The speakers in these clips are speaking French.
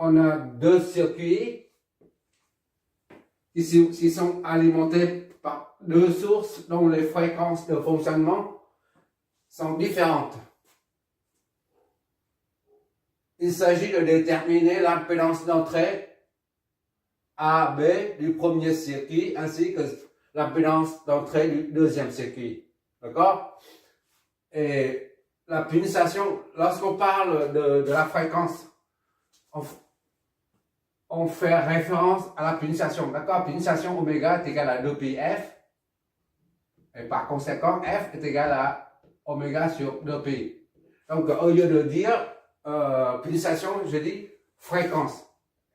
on a deux circuits qui sont alimentés par deux sources dont les fréquences de fonctionnement sont différentes. Il s'agit de déterminer l'impédance d'entrée AB du premier circuit ainsi que l'impédance d'entrée du deuxième circuit. D'accord? Et la pulsation, lorsqu'on parle de la fréquence, on fait référence à la pulsation. D'accord? Pulsation oméga est égal à 2πf. Et par conséquent, f est égal à oméga sur 2π. Donc, au lieu de dire pulsation, je dis fréquence.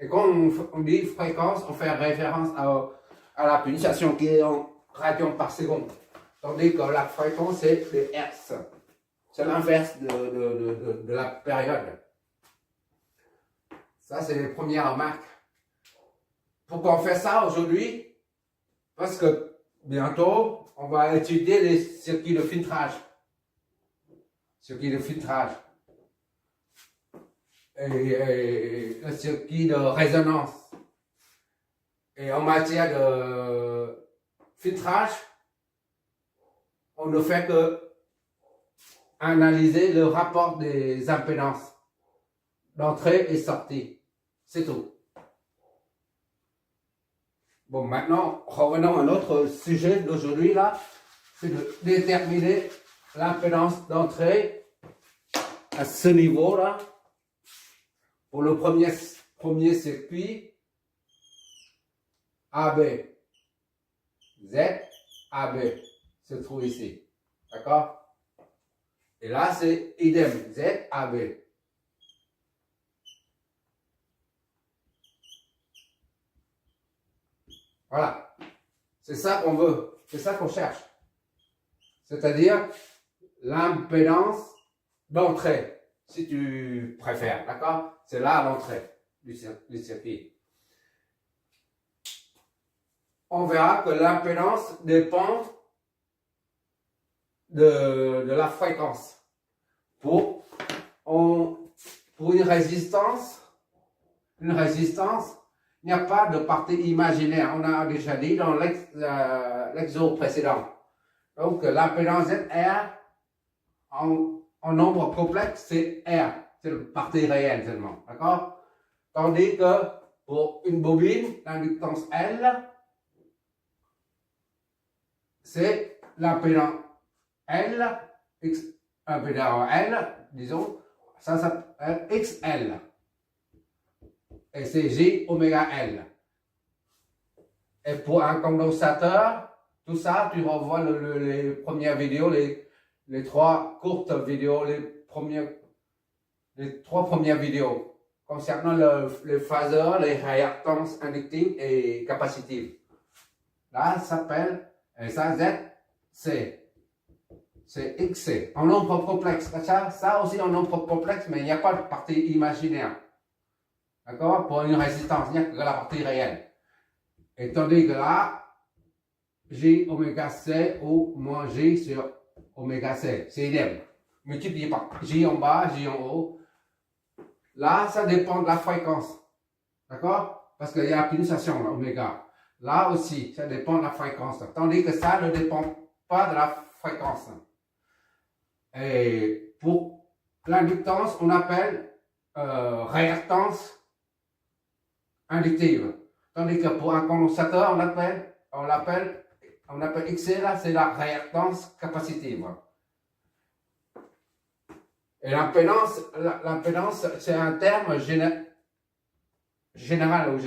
Et quand on dit fréquence, on fait référence à la pulsation qui est en radians par seconde. Tandis que la fréquence, c'est des hertz. C'est l'inverse de la période. Ça, c'est les premières remarques. Pourquoi on fait ça aujourd'hui? Parce que bientôt, on va étudier les circuits de filtrage. Circuits de filtrage. Et le circuit de résonance. Et en matière de filtrage, on ne fait que analyser le rapport des impédances d'entrée et sortie. C'est tout. Bon, maintenant, revenons à notre sujet d'aujourd'hui, là. C'est de déterminer l'impédance d'entrée à ce niveau-là. Pour le premier circuit, AB. Z, AB se trouve ici. D'accord? Et là, c'est idem. Z, AB. Voilà. C'est ça qu'on veut. C'est ça qu'on cherche. C'est-à-dire l'impédance d'entrée, si tu préfères. D'accord? C'est là l'entrée du circuit. On verra que l'impédance dépend de la fréquence. Pour une résistance, il n'y a pas de partie imaginaire. On a déjà dit dans l'exo précédent. Donc l'impédance ZR en nombre complexe, c'est R. C'est la partie réelle seulement. D'accord? Tandis que pour une bobine, l'inductance L, c'est l'impédance L, impédance L, disons, ça s'appelle XL. Et c'est J oméga L. Et pour un condensateur, tout ça, tu revois les premières vidéos, les trois courtes vidéos, les trois premières vidéos concernant les phaseurs, les réactances inductives et capacitives. Là, ça s'appelle, et ça, Z, c'est XC, en nombre complexe. Ça aussi en nombre complexe, mais il n'y a pas de partie imaginaire. D'accord? Pour une résistance, il n'y a que la partie réelle. Et tandis que là, J oméga C ou moins J sur oméga C, c'est idem. Multiplié par J en bas, J en haut. Là, ça dépend de la fréquence. D'accord? Parce qu'il y a la pulsation, là, oméga. Là aussi, ça dépend de la fréquence. Tandis que ça ne dépend pas de la fréquence. Et pour l'inductance, on appelle réactance inductive. Tandis que pour un condensateur, on appelle XC, là, c'est la réactance capacitive. Et l'impédance, c'est un terme général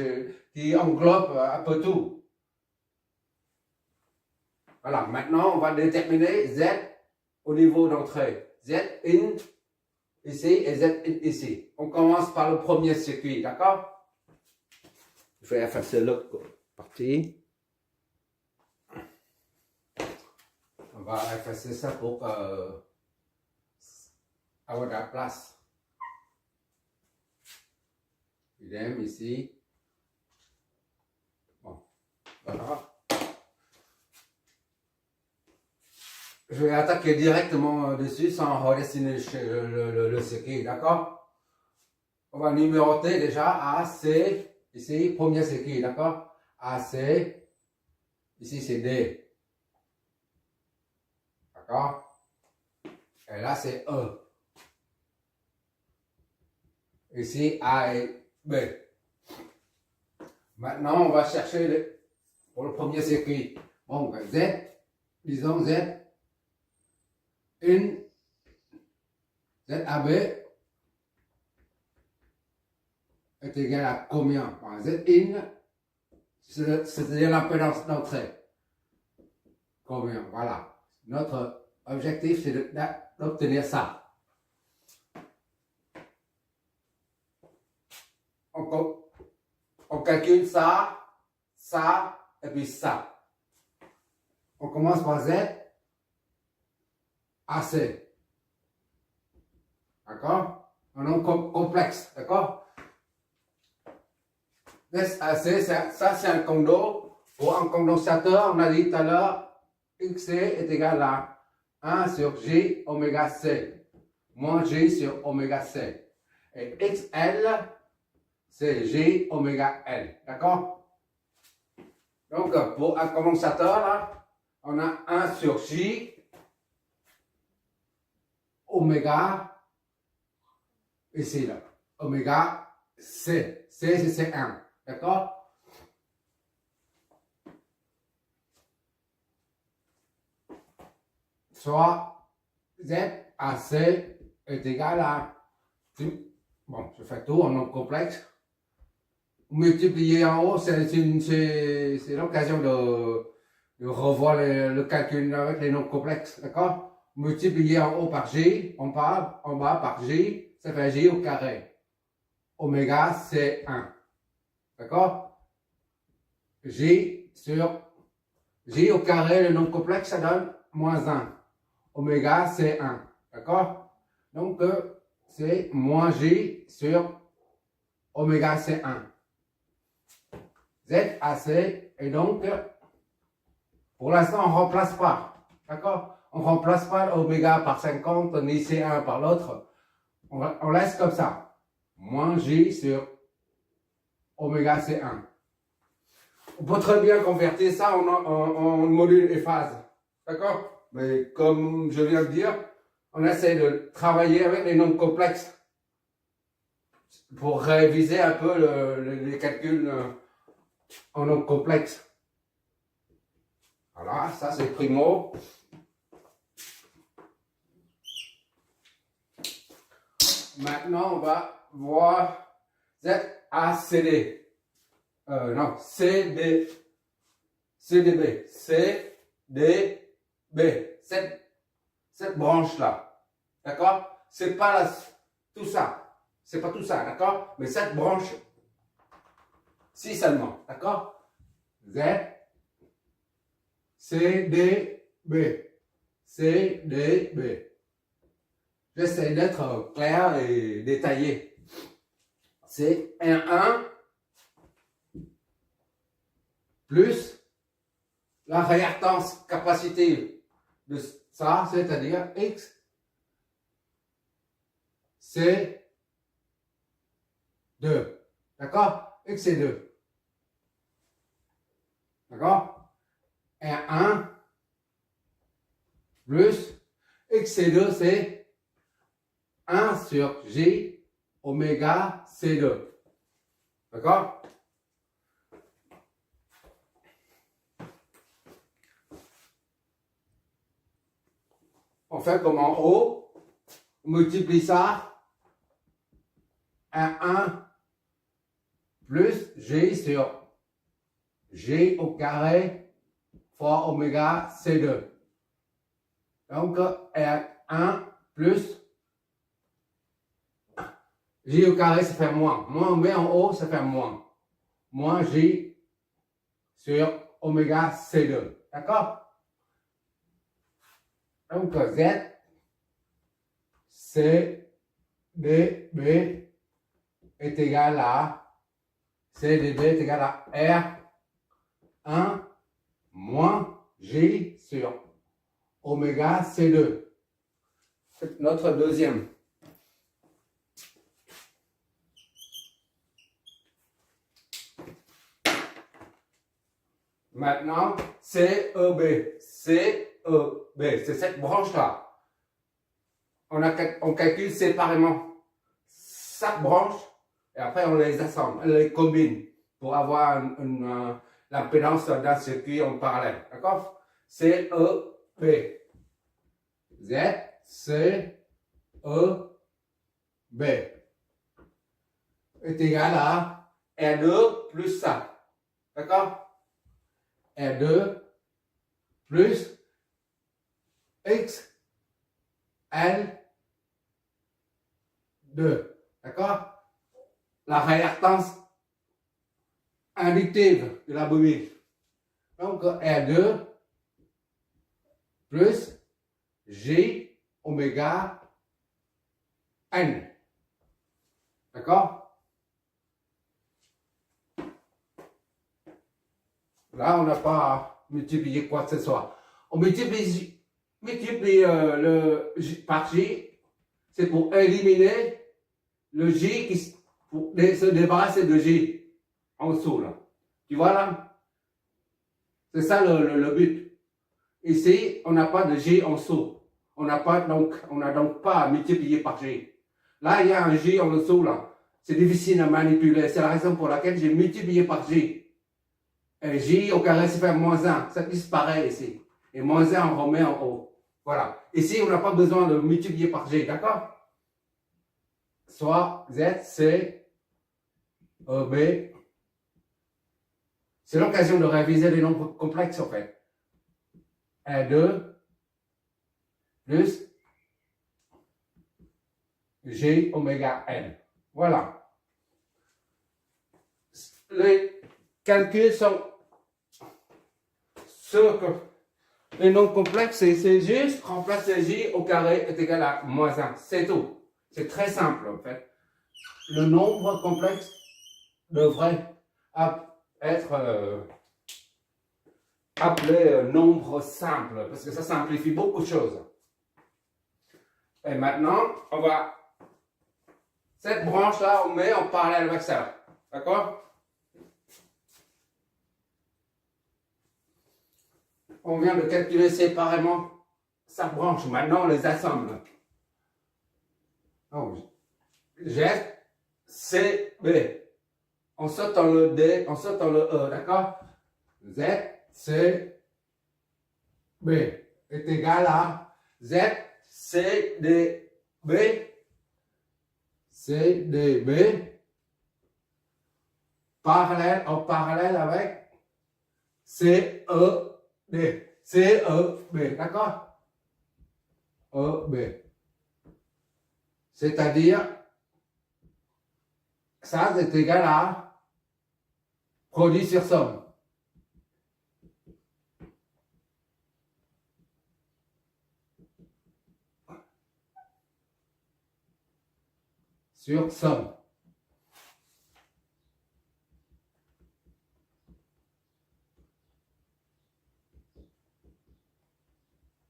qui englobe un peu tout. Voilà, maintenant on va déterminer Z au niveau d'entrée. Z in ici et Z in ici. On commence par le premier circuit, d'accord? Je vais effacer l'autre partie. On va effacer ça pour avoir de la place. Idem ici. Bon, voilà. Je vais attaquer directement dessus sans redessiner le circuit, d'accord? on va numéroter déjà A, C, ici, premier c'est qui, d'accord? A, C, ici c'est D. D'accord? Et là c'est E. Ici A et B. Maintenant on va chercher pour le premier c'est qui? Bon, Z, disons Z, une ZAB est égal à combien? Z-in, c'est-à-dire l'impédance d'entrée. Combien? Voilà. Notre objectif, c'est d'obtenir ça. On calcule ça, et puis ça. On commence par Z, AC. D'accord? Un nom complexe. D'accord? AC, ça c'est un condo. Pour un condensateur, on a dit tout à l'heure, XC est égal à 1 sur J oméga C, moins J sur oméga C. Et XL, c'est J oméga L. D'accord? Donc, pour un condensateur, là, on a 1 sur J oméga, ici, là, oméga C. C, c'est C1. D'accord? Soit ZAC est égal à, bon, je fais tout en nombre complexe. Multiplier en haut, c'est l'occasion de revoir le calcul avec les nombres complexes. D'accord? Multiplier en haut par J, en bas par J, ça fait J au carré. Oméga, c'est 1. D'accord? J au carré, le nombre complexe, ça donne moins 1. Oméga, c'est 1. D'accord? Donc, c'est moins J sur oméga, c'est 1. ZAC, et donc, pour l'instant, on ne remplace pas. D'accord? On ne remplace pas oméga par 50, ni C1 par l'autre. On laisse comme ça. Moins J sur oméga, c'est 1. On peut très bien convertir ça en module et phase. D'accord? Mais comme je viens de dire, on essaie de travailler avec les nombres complexes pour réviser un peu les calculs en nombres complexes. Voilà, ça c'est primo. Maintenant, on va voir ZACD. Non, CDB. Cette branche-là. D'accord? C'est pas tout ça. C'est pas tout ça, d'accord? Mais cette branche, si seulement. D'accord? Z, CDB. CDB. J'essaie d'être clair et détaillé. C'est R1 plus la réactance capacitive de ça, c'est-à-dire X, c'est 2. D'accord? X, c'est 2. D'accord? R1 plus X, c'est 2, c'est 1 sur J oméga C2. D'accord? On fait comme en haut, on multiplie ça à 1 plus J sur J au carré fois oméga C2. Donc, R1 plus J au carré, ça fait moins. Moins on met en haut, ça fait moins. Moins J sur oméga C2. D'accord? Donc, Z, C, D, B est égal à, CDB est égal à R1 moins J sur oméga C2. C'est notre deuxième. Maintenant, CEB. CEB, c'est cette branche-là. On calcule séparément chaque branche et après on les assemble, on les combine pour avoir l'impédance d'un circuit en parallèle. D'accord? CEB. Z, C, E, B est égal à R2 plus ça. D'accord? R2 plus X, L, 2. D'accord? La réactance inductive de la bobine. Donc R2 plus J oméga N. D'accord? Là, on n'a pas à multiplier quoi que ce soit. On multiplie le J par J, c'est pour éliminer le J pour se débarrasser de J en dessous là. Tu vois là? C'est ça le but. Ici, on n'a pas de J en dessous. On n'a donc pas à multiplier par J. Là, il y a un J en dessous là. C'est difficile à manipuler. C'est la raison pour laquelle j'ai multiplié par J. Et J au carré, c'est faire moins 1. Ça disparaît ici. Et moins 1, on remet en haut. Voilà. Ici, on n'a pas besoin de multiplier par G. D'accord? Soit Z, C, E, B. C'est l'occasion de réviser les nombres complexes, en fait. R2 plus G oméga N. Voilà. Les calculs sont sur les nombres complexes, c'est juste remplacer J au carré est égal à moins 1. C'est tout. C'est très simple, en fait. Le nombre complexe devrait être appelé nombre simple, parce que ça simplifie beaucoup de choses. Et maintenant, on va... Cette branche-là, on met en parallèle avec ça. D'accord? On vient de calculer séparément sa branche. Maintenant, on les assemble. Donc, G, C, B. On saute dans le D, on saute dans le E, d'accord? Z, C, B est égal à Z, C, D, B, C, D, B, en parallèle avec C, E, D. C, E, B, d'accord? E, B. C'est-à-dire, ça c'est égal à produit sur somme. Sur somme.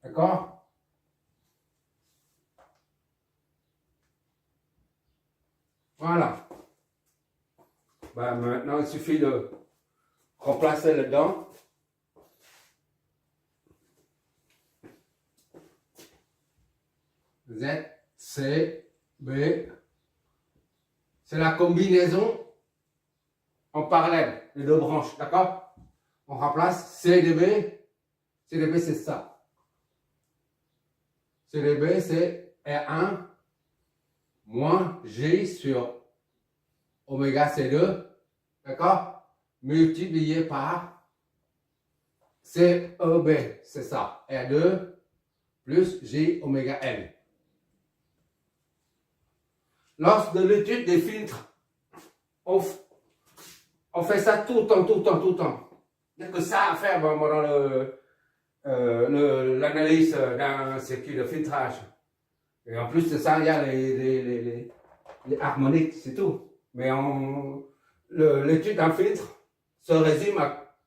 D'accord? Voilà. Ben, maintenant, il suffit de remplacer dedans. Z, C, B. C'est la combinaison en parallèle des deux branches. D'accord? On remplace CDB. CDB, c'est ça. CDB, c'est R1 moins G sur oméga C2, d'accord? Multiplié par CEB, c'est ça. R2 plus J oméga N. Lors de l'étude des filtres, on fait ça tout le temps. Il n'y a que ça à faire dans l'analyse d'un circuit de filtrage. Et en plus de ça, il y a les harmoniques, c'est tout. Mais l'étude d'un filtre se résume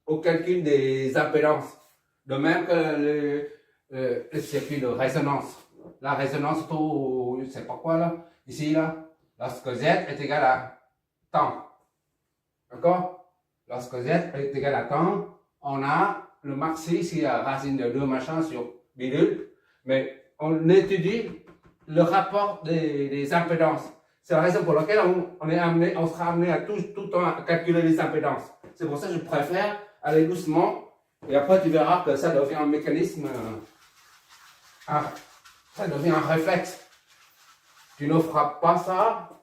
au calcul des impédances. De même que le circuit de résonance. La résonance pour, je ne sais pas quoi là, ici là, lorsque Z est égal à temps. D'accord? Lorsque Z est égal à temps, on a le maxi, s'il y a racine de 2 machin sur bidule, mais on étudie le rapport des impédances. C'est la raison pour laquelle on sera amené à tout le temps à calculer les impédances. C'est pour ça que je préfère aller doucement, et après tu verras que ça devient un mécanisme, ça devient un réflexe. Tu ne feras pas ça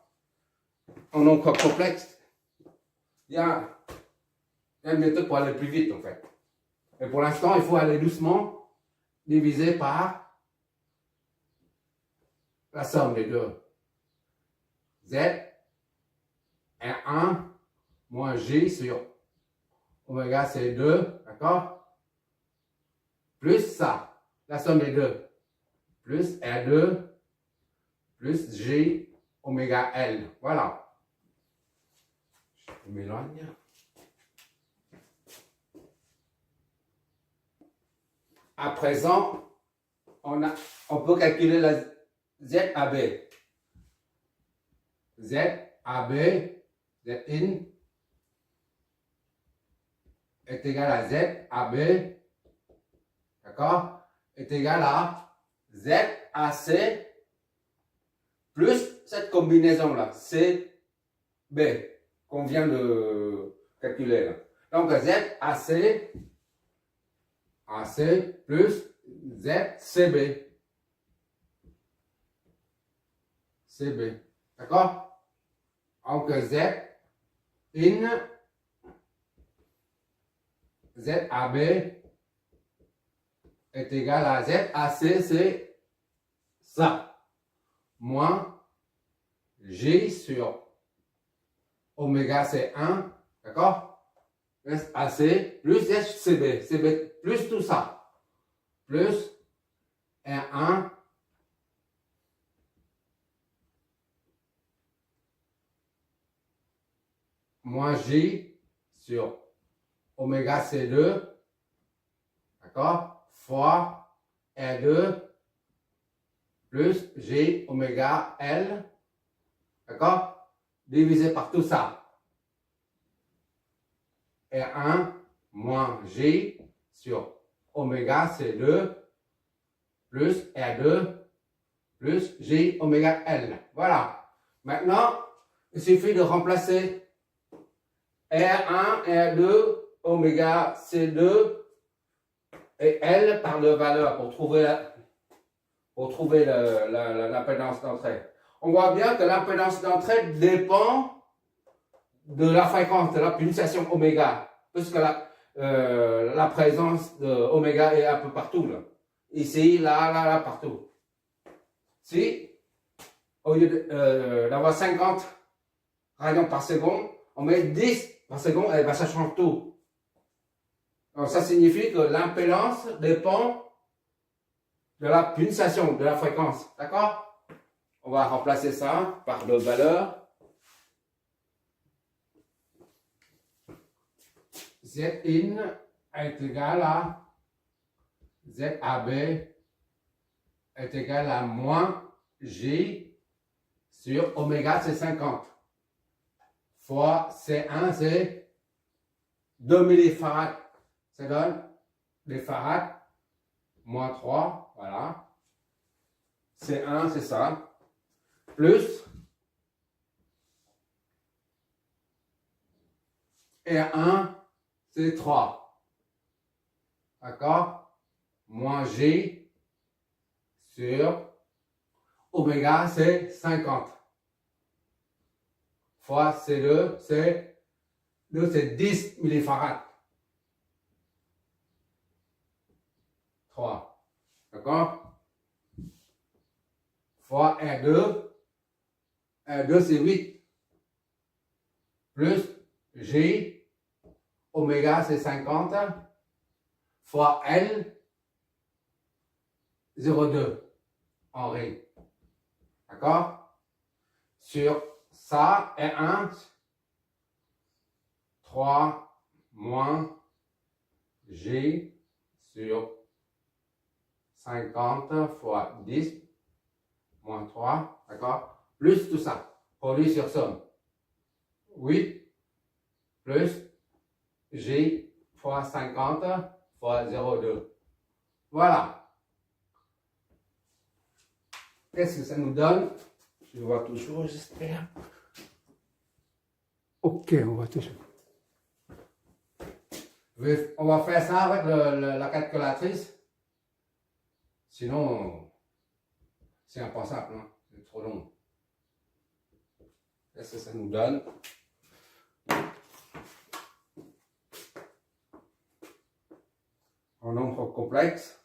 en encore complexe. Il y a une méthode pour aller plus vite en fait. Mais pour l'instant, il faut aller doucement, diviser par la somme des deux. Z est 1 moins J sur oméga c'est 2, d'accord? Plus ça, la somme des deux. Plus R2 plus J oméga L. Voilà. Je m'éloigne. À présent, on peut calculer la ZAB. ZAB, Z-in, est égal à ZAB, d'accord, est égal à ZAC plus cette combinaison-là, CB, qu'on vient de calculer là. Donc ZAC, AC plus ZCB. CB. D'accord? Donc Z in ZAB est égal à ZAC, c'est ça. Moins J sur oméga c'est 1. D'accord? AC plus CB. CB plus tout ça. Plus R1 moins J sur oméga C2, d'accord, fois R2 plus J oméga L, d'accord, divisé par tout ça. R1 moins J sur oméga C2 plus R2 plus J oméga L. Voilà. Maintenant, il suffit de remplacer R1, R2, oméga C2 et L par leur valeur pour trouver l'impédance d'entrée. On voit bien que l'impédance d'entrée dépend de la fréquence de la pulsation oméga, puisque la présence de oméga est un peu partout. Là. Ici, là, partout. Si, au lieu d'avoir 50 rayons par seconde, on met 10 par seconde, et ben ça change tout. Donc ça signifie que l'impédance dépend de la pulsation, de la fréquence. D'accord? On va remplacer ça par d'autres valeurs. Zin est égal à ZAB est égal à moins J sur oméga c'est 50 fois C1 c'est 2 millifarads. Ça donne des farads moins 3, voilà. C1 c'est ça. Plus R1 c'est 3. D'accord? Moins J sur oméga c'est 50. Fois C2 c'est 10 millifarads. 3. D'accord? Fois R2. R2 c'est 8. Plus J. Oméga c'est 50. Fois L. 0,2. En ring. D'accord? Sur ça, R1. 3 moins J sur 50 fois 10 moins 3, d'accord? Plus tout ça, produit sur somme. 8 plus J fois 50 fois 0,2. Voilà. Qu'est-ce que ça nous donne? Je vois toujours, j'espère. Ok, on voit toujours. On va faire ça avec la calculatrice. Sinon, c'est impensable, hein? C'est trop long. Qu'est-ce que ça nous donne? En nombre complexe.